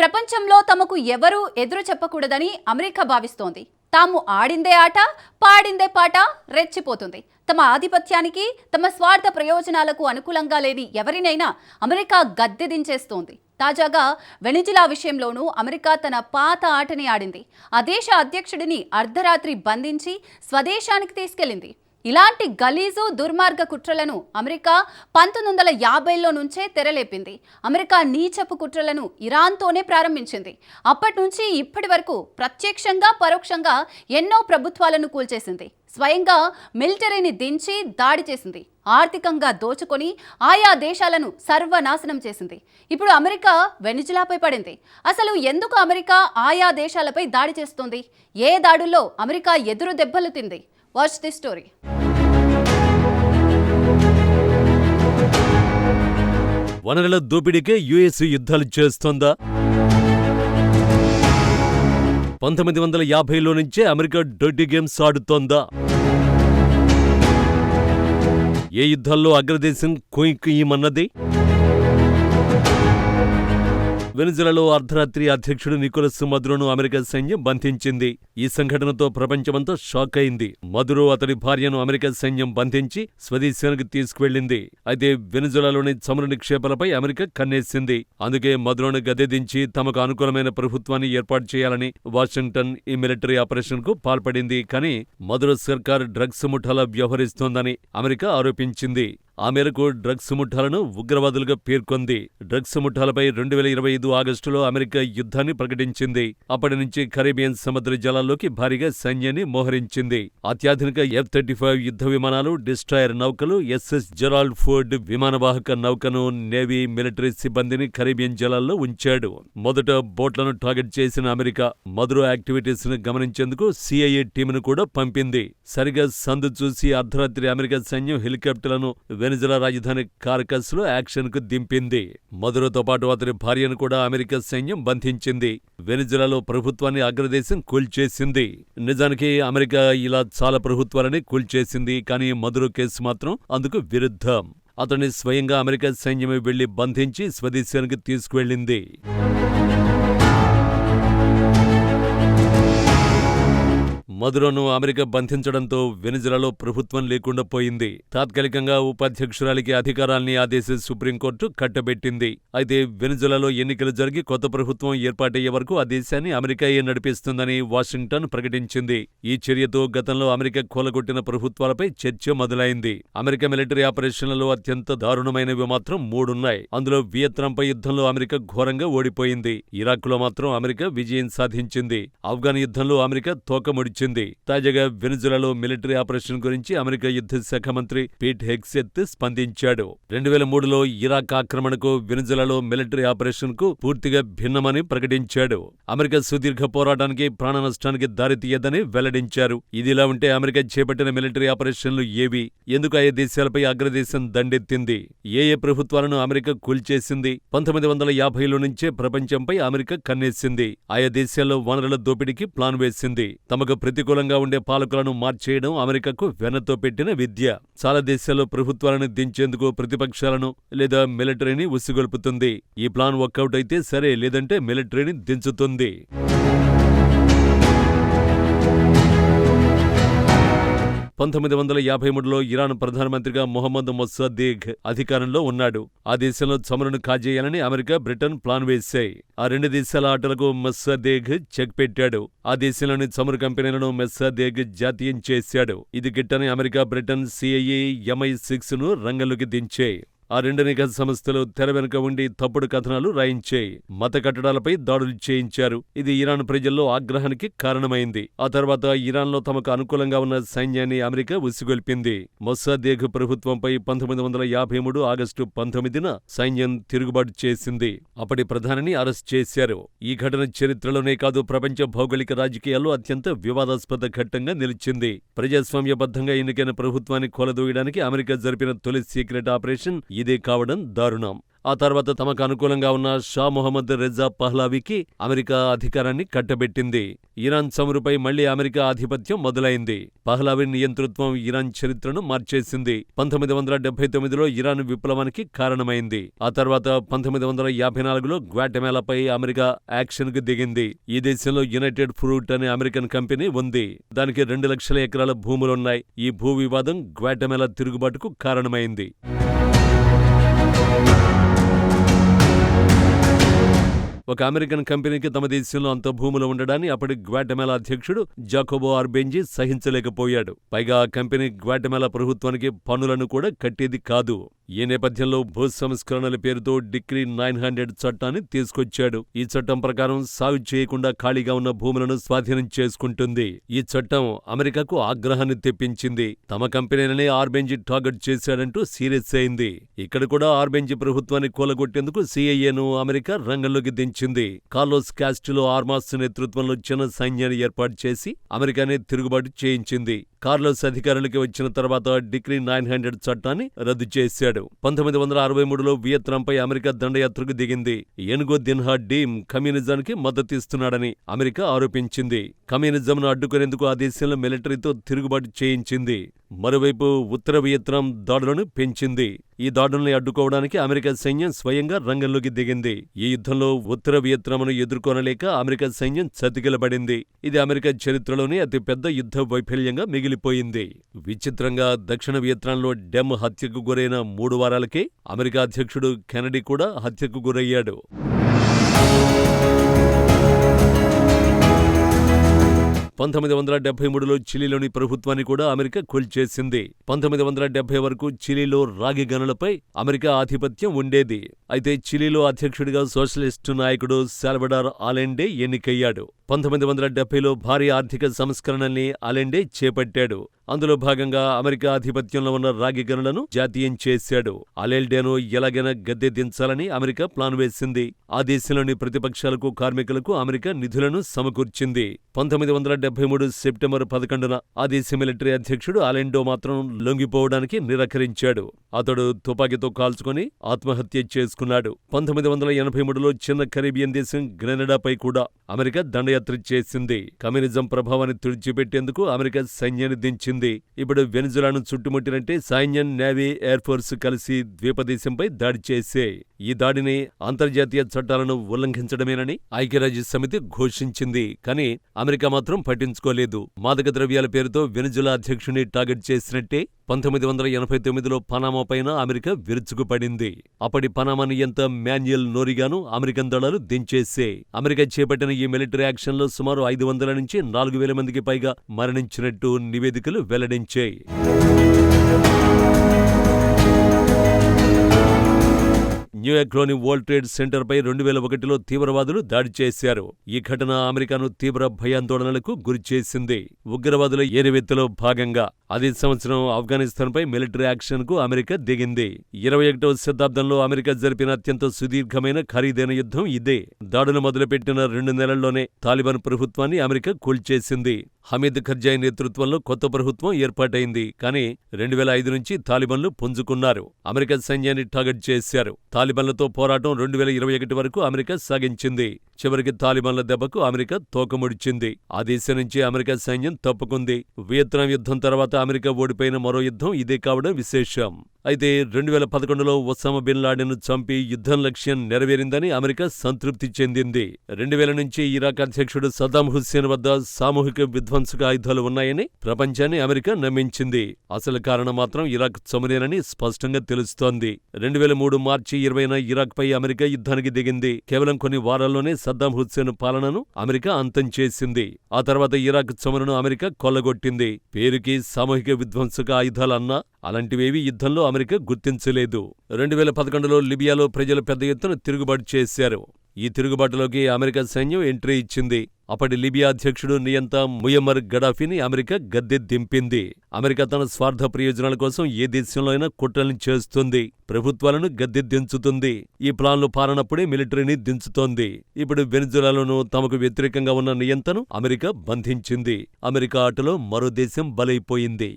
ప్రపంచంలో తమకు ఎవరూ ఎదురు చెప్పకూడదని అమెరికా భావిస్తోంది. తాము ఆడిందే ఆట, పాడిందే పాట రెచ్చిపోతుంది. తమ ఆధిపత్యానికి, తమ స్వార్థ ప్రయోజనాలకు అనుకూలంగా లేని ఎవరినైనా అమెరికా గద్దె దించేస్తోంది. తాజాగా వెనిజులా విషయంలోనూ అమెరికా తన పాత ఆటని ఆడింది. ఆ దేశ అధ్యక్షుడిని అర్ధరాత్రి బంధించి స్వదేశానికి తీసుకెళ్లింది. ఇలాంటి గలీజు దుర్మార్గ కుట్రలను అమెరికా 1950లో నుంచే తెరలేపింది. అమెరికా నీచపు కుట్రలను ఇరాన్తోనే ప్రారంభించింది. అప్పటి నుంచి ఇప్పటి వరకు ప్రత్యక్షంగా పరోక్షంగా ఎన్నో ప్రభుత్వాలను కూల్చేసింది. స్వయంగా మిలిటరీని దించి దాడి చేసింది. ఆర్థికంగా దోచుకొని ఆయా దేశాలను సర్వనాశనం చేసింది. ఇప్పుడు అమెరికా వెనిజులాపై పడింది. అసలు ఎందుకు అమెరికా ఆయా దేశాలపై దాడి చేస్తోంది? ఏ దాడుల్లో అమెరికా ఎదురు దెబ్బలు తింది? Watch the story. వనరుల దోపిడీకే యుఎస్ యుద్ధాలు చేస్తోందా? 1950లో నుంచే అమెరికా డర్టీ గేమ్స్ ఆడుతోందా? ఏ యుద్ధాల్లో అగ్రదేశం కుయ్యమన్నది? వెనిజులాలో అర్ధరాత్రి అధ్యక్షుడు నికోలస్ మదురోను అమెరికా సైన్యం బంధించింది. ఈ సంఘటనతో ప్రపంచమంతా షాక్ అయింది. మదురో అతడి భార్యను అమెరికా సైన్యం బంధించి స్వదేశానికి తీసుకువెళ్లింది. అయితే వెనిజులాలోని చమురు నిక్షేపాలపై అమెరికా కన్నేసింది. అందుకే మదురోను గద్దెదించి తమకు అనుకూలమైన ప్రభుత్వాన్ని ఏర్పాటు చేయాలని వాషింగ్టన్ ఈ మిలిటరీ ఆపరేషన్ కు పాల్పడింది. కానీ మదురో సర్కార్ డ్రగ్స్ ముఠాలా వ్యవహరిస్తోందని అమెరికా ఆరోపించింది. ఆ మేరకు డ్రగ్స్ ముఠాలను ఉగ్రవాదులుగా పేర్కొంది. డ్రగ్స్ ముఠాలపై 2025 ఆగస్టులో అమెరికా యుద్ధాన్ని ప్రకటించింది. అప్పటి నుంచి కరేబియన్ సముద్ర జలాల్లోకి భారీగా సైన్యాన్ని మోహరించింది. అత్యాధునిక F-35 యుద్ధ విమానాలు, డిస్ట్రాయర్ నౌకలు, SS జెరాల్డ్ ఫోర్డ్ విమానవాహక నౌకను, నేవీ, మిలిటరీ సిబ్బందిని కరేబియన్ జలాల్లో ఉంచాడు. మొదట బోట్లను టార్గెట్ చేసిన అమెరికా మదురో యాక్టివిటీస్ ను గమనించేందుకు CIA టీమును కూడా పంపింది. సరిగా సందు చూసి అర్ధరాత్రి అమెరికా సైన్యం హెలికాప్టర్లను వెనిజులా రాజధాని కారకస్ లో యాక్షన్ కు దింపింది. మదురోతో పాటు అతని భార్యను కూడా అమెరికా సైన్యం బంధించింది. వెనిజులాలో ప్రభుత్వాన్ని అగ్రదేశం కూల్చేసింది. నిజానికి అమెరికా ఇలా చాలా ప్రభుత్వాలని కూల్చేసింది. కానీ మదురో కేసు మాత్రం అందుకు విరుద్ధం. అతన్ని స్వయంగా అమెరికా సైన్యమే వెళ్లి బంధించి స్వదేశానికి తీసుకువెళ్లింది. మదురోను అమెరికా బంధించడంతో వెనిజులాలో ప్రభుత్వం లేకుండా పోయింది. తాత్కాలికంగా ఉపాధ్యక్షురాలికి అధికారాల్ని ఆ దేశ సుప్రీంకోర్టు కట్టబెట్టింది. అయితే వెనిజులాలో ఎన్నికలు జరిగి కొత్త ప్రభుత్వం ఏర్పాటయ్యే వరకు ఆ దేశాన్ని అమెరికాయే నడిపిస్తుందని వాషింగ్టన్ ప్రకటించింది. ఈ చర్యతో గతంలో అమెరికా కూలగొట్టిన ప్రభుత్వాలపై చర్చ మొదలైంది. అమెరికా మిలిటరీ ఆపరేషన్లలో అత్యంత దారుణమైనవి మాత్రం 3 ఉన్నాయి. అందులో వియత్నాంపై యుద్ధంలో అమెరికా ఘోరంగా ఓడిపోయింది. ఇరాక్లో మాత్రం అమెరికా విజయం సాధించింది. ఆఫ్ఘన్ యుద్ధంలో అమెరికా తోకముడిచింది. తాజాగా వెనిజులాలో మిలిటరీ ఆపరేషన్ గురించి అమెరికా యుద్ధ శాఖ మంత్రి పీట్ హెగ్సెత్ స్పందించాడు. 2003లో ఇరాక్ ఆక్రమణకు వెనిజులాలో మిలిటరీ ఆపరేషన్ కు పూర్తిగా భిన్నమని ప్రకటించాడు. అమెరికా సుదీర్ఘ పోరాటానికి, ప్రాణ నష్టానికి దారితీయదని వెల్లడించారు. ఇదిలా ఉంటే అమెరికా చేపట్టిన మిలిటరీ ఆపరేషన్లు ఏవి? ఎందుకు ఆయా దేశాలపై అగ్రదేశం దండెత్తింది? ఏ ప్రభుత్వాలను అమెరికా కూల్చేసింది? 1950లో నుంచే ప్రపంచంపై అమెరికా కన్నేసింది. ఆయా దేశాల్లో వనరుల దోపిడీకి ప్లాన్ వేసింది. తమకు ప్రతికూలంగా ఉండే పాలకులను మార్చేయడం అమెరికాకు వెన్నతో పెట్టిన విద్య. చాలా దేశాల్లో ప్రభుత్వాలను దించేందుకు ప్రతిపక్షాలను లేదా మిలిటరీని ఉసిగొల్పుతుంది. ఈ ప్లాన్ వర్కౌట్ అయితే సరే, లేదంటే మిలిటరీని దించుతుంది. 1953లో ఇరాన్ ప్రధానమంత్రిగా మొహమ్మద్ మొస్సాదేగ్ అధికారంలో ఉన్నాడు. ఆ దేశంలో చమురును కాజేయాలని అమెరికా, బ్రిటన్ ప్లాన్ వేశాయి. ఆ 2 దేశాల ఆటలకు మొస్సాదేగ్ చెక్ పెట్టాడు. ఆ దేశంలోని చమురు కంపెనీలను మొస్సాదేగ్ జాతీయం చేశాడు. ఇది గిట్టని అమెరికా, బ్రిటన్ CIA, MI6 ను రంగంలోకి దించాయి. ఆ 2 నిఘా సంస్థలు తెర వెనుక ఉండి తప్పుడు కథనాలు రాయించాయి. మత కట్టడాలపై దాడులు చేయించారు. ఇది ఇరాన్ ప్రజల్లో ఆగ్రహానికి కారణమైంది. ఆ తర్వాత ఇరాన్లో తమకు అనుకూలంగా ఉన్న సైన్యాన్ని అమెరికా ఉసిగొల్పింది. మొస్సాదేగ్ ప్రభుత్వంపై 1953 ఆగస్టు 19న సైన్యం తిరుగుబాటు చేసింది. అప్పటి ప్రధానిని అరెస్ట్ చేశారు. ఈ ఘటన చరిత్రలోనే కాదు, ప్రపంచ భౌగోళిక రాజకీయాల్లో అత్యంత వివాదాస్పద ఘట్టంగా నిలిచింది. ప్రజాస్వామ్యబద్ధంగా ఎన్నికైన ప్రభుత్వాన్ని కూలదోయడానికి అమెరికా జరిపిన తొలి సీక్రెట్ ఆపరేషన్ ఇదే కావడం దారుణం. ఆ తర్వాత తమకు అనుకూలంగా ఉన్న షా మొహమ్మద్ రెజా పహ్లావీకి అమెరికా అధికారాన్ని కట్టబెట్టింది. ఇరాన్ చమురుపై మళ్లీ అమెరికా ఆధిపత్యం మొదలైంది. పహ్లావీ నియంతృత్వం ఇరాన్ చరిత్రను మార్చేసింది. 1979లో ఇరాన్ విప్లవానికి కారణమైంది. ఆ తర్వాత 1954లో గ్వాటెమాలాపై అమెరికా యాక్షన్కు దిగింది. ఈ దేశంలో యునైటెడ్ ఫ్రూట్ అనే అమెరికన్ కంపెనీ ఉంది. దానికి 2 లక్షల ఎకరాల భూములున్నాయి. ఈ భూ వివాదం గ్వాటెమాలా తిరుగుబాటుకు కారణమైంది. ఒక అమెరికన్ కంపెనీకి తమ దేశంలో అంత భూములు ఉండడాన్ని అప్పటి గ్వాటెమాలా అధ్యక్షుడు జాకోబో ఆర్బెంజీ సహించలేకపోయాడు. పైగా ఆ కంపెనీ గ్వాటెమాలా ప్రభుత్వానికి పన్నులను కూడా కట్టేది కాదు. ఈ నేపథ్యంలో భూ సంస్కరణల పేరుతో డిక్రీ 900 చట్టాన్ని తీసుకొచ్చాడు. ఈ చట్టం ప్రకారం సాగు చేయకుండా ఖాళీగా ఉన్న భూములను స్వాధీనం చేసుకుంటుంది. ఈ చట్టం అమెరికాకు ఆగ్రహాన్ని తెప్పించింది. తమ కంపెనీలనే ఆర్బెంజీ టార్గెట్ చేశాడంటూ సీరియస్ అయింది. ఇక్కడ కూడా ఆర్బెంజీ ప్రభుత్వాన్ని కూలగొట్టేందుకు సిఐఏను అమెరికా రంగంలోకి దించింది. కార్లోస్ కాస్టిలో ఆర్మాస్ నేతృత్వంలో చిన్న సైన్యాన్ని ఏర్పాటు చేసి అమెరికానే తిరుగుబాటు చేయించింది. కార్లోస్ అధికారులకి వచ్చిన తర్వాత డిక్రీ 900 చట్టాన్ని రద్దు చేశాడు. 1963లో వియత్నాంపై అమెరికా దండయాత్రకు దిగింది. ఎన్గో దిన్హా డీమ్ కమ్యూనిజానికి మద్దతిస్తున్నాడని అమెరికా ఆరోపించింది. కమ్యూనిజంను అడ్డుకునేందుకు ఆ దేశంలో మిలిటరీతో తిరుగుబాటు చేయించింది. మరోవైపు ఉత్తర వియత్నాం దాడులను పెంచింది. ఈ దాడుల్ని అడ్డుకోవడానికి అమెరికా సైన్యం స్వయంగా రంగంలోకి దిగింది. ఈ యుద్ధంలో ఉత్తర వియత్నాంను ఎదుర్కొనలేక అమెరికా సైన్యం చతికిలబడింది. ఇది అమెరికా చరిత్రలోనే అతిపెద్ద యుద్ధ వైఫల్యంగా మిగిలిపోయింది. విచిత్రంగా దక్షిణ వియత్నాంలో డెమ్ హత్యకు గురైన 3 వారాలకే అమెరికా అధ్యక్షుడు కెనడీ కూడా హత్యకు గురయ్యాడు. 1973లో చిలీలోని ప్రభుత్వాన్ని కూడా అమెరికా కూల్చేసింది. 1970 వరకు చిలీలో రాగి గనులపై అమెరికా ఆధిపత్యం ఉండేది. అయితే చిలీలో అధ్యక్షుడిగా సోషలిస్టు నాయకుడు సాల్వడార్ అలెండే ఎన్నికయ్యాడు. 1970లో భారీ ఆర్థిక సంస్కరణల్ని అలెండే చేపట్టాడు. అందులో భాగంగా అమెరికా ఆధిపత్యంలో ఉన్న రాగి గనులను జాతీయం చేశాడు. అలెండేను ఎలాగైనా గద్దె దించాలని అమెరికా ప్లాన్ వేసింది. ఆ దేశంలోని ప్రతిపక్షాలకు, కార్మికులకు అమెరికా నిధులను సమకూర్చింది. 1973 సెప్టెంబర్ 11న ఆ దేశ మిలిటరీ అధ్యక్షుడు అలెండో మాత్రం లొంగిపోవడానికి నిరాకరించాడు. అతడు తుపాకీతో కాల్చుకొని ఆత్మహత్య చేసుకున్నాడు. 1983లో చిన్న కరీబియన్ దేశం గ్రెనడాపై కూడా అమెరికా దండయాత్ర చేసింది. కమ్యూనిజం ప్రభావాన్ని తుడిచిపెట్టేందుకు అమెరికా సైన్యాన్ని దించింది. ఇప్పుడు వెనిజులాను చుట్టుముట్టినంటే సైన్యం, నేవీ, ఎయిర్ ఫోర్స్ కలిసి ద్వీపదేశంపై దాడి చేశాయి. ఈ దాడిని అంతర్జాతీయ చట్టాలను ఉల్లంఘించడమేనని ఐక్యరాజ్య సమితి ఘోషించింది. కానీ అమెరికా మాత్రం పట్టించుకోలేదు. మాదక ద్రవ్యాల పేరుతో వెనిజులా అధ్యక్షుడిని టార్గెట్ చేసినట్టే 1989లో పనామా పైన అమెరికా విరుచుకుపడింది. అప్పటి పనామా నియంత మాన్యుయల్ నోరిగాను అమెరికన్ దళాలు దించేశాయి. అమెరికా చేపట్టిన ఈ మిలిటరీ యాక్షన్లో సుమారు 500 నుంచి 4000 మందికి పైగా మరణించినట్టు నివేదికలు వెల్లడించాయి. న్యూయార్క్లోని వరల్డ్ ట్రేడ్ సెంటర్పై 2001లో తీవ్రవాదులు దాడి చేశారు. ఈ ఘటన అమెరికాను తీవ్ర భయాందోళనలకు గురిచేసింది. ఉగ్రవాదుల ఏరివేత్తలో భాగంగా అదే సంవత్సరం ఆఫ్ఘనిస్తాన్పై మిలిటరీ యాక్షన్కు అమెరికా దిగింది. 21వ శతాబ్దంలో అమెరికా జరిపిన అత్యంత సుదీర్ఘమైన ఖరీదైన యుద్ధం ఇదే. దాడులు మొదలుపెట్టిన 2 నెలల్లోనే తాలిబాన్ ప్రభుత్వాన్ని అమెరికా కూల్చేసింది. హమీద్ కర్జాయ్ నేతృత్వంలో కొత్త ప్రభుత్వం ఏర్పాటైంది. కానీ 2005 నుంచి తాలిబాన్లు పుంజుకున్నారు. అమెరికా సైన్యాన్ని టార్గెట్ చేశారు. తాలిబాన్లతో పోరాటం 2021 వరకు అమెరికా సాగించింది. చివరికి తాలిబాన్ల దెబ్బకు అమెరికా తోకముడిచింది. ఆ దేశం నుంచి అమెరికా సైన్యం తప్పుకుంది. వియత్నాం యుద్ధం తర్వాత అమెరికా ఓడిపోయిన మరో యుద్ధం ఇదే కావడం విశేషం. అయితే 2011లో ఒసామా బిన్ లాడెన్ను చంపి యుద్ధం లక్ష్యం నెరవేరిందని అమెరికా సంతృప్తి చెందింది. 2000 నుంచి ఇరాక్ అధ్యక్షుడు సద్దాం హుస్సేన్ వద్ద సామూహిక విధ్వంసక ఆయుధాలు ఉన్నాయని ప్రపంచాన్ని అమెరికా నమ్మించింది. అసలు కారణం మాత్రం ఇరాక్ చమురేనని స్పష్టంగా తెలుస్తోంది. 2003 మార్చి 20న ఇరాక్పై అమెరికా యుద్ధానికి దిగింది. కేవలం కొన్ని వారాల్లోనే సద్దాం హుస్సేన్ పాలనను అమెరికా అంతం చేసింది. ఆ తర్వాత ఇరాక్ చమురును అమెరికా కొల్లగొట్టింది. పేరుకి సామూహిక విధ్వంసక ఆయుధాలు అన్నా అలాంటివేవీ యుద్ధంలో అమెరికా గుర్తించలేదు. 2011లో లిబియాలో ప్రజలు పెద్ద ఎత్తున తిరుగుబాటు చేశారు. ఈ తిరుగుబాటులోకి అమెరికా సైన్యం ఎంట్రీ ఇచ్చింది. అప్పటి లిబియా అధ్యక్షుడు నియంత ముయమ్మర్ గడాఫీని అమెరికా గద్దె దింపింది. అమెరికా తన స్వార్థ ప్రయోజనాల కోసం ఏ దేశంలో అయినా కుట్రల్ని చేస్తుంది, ప్రభుత్వాలను గద్దె దించుతుంది. ఈ ప్లాన్లు పారనప్పుడే మిలిటరీని దించుతోంది. ఇప్పుడు వెనిజులాలోనూ తమకు వ్యతిరేకంగా ఉన్న నియంతను అమెరికా బంధించింది. అమెరికా ఆటలో మరో దేశం బలైపోయింది.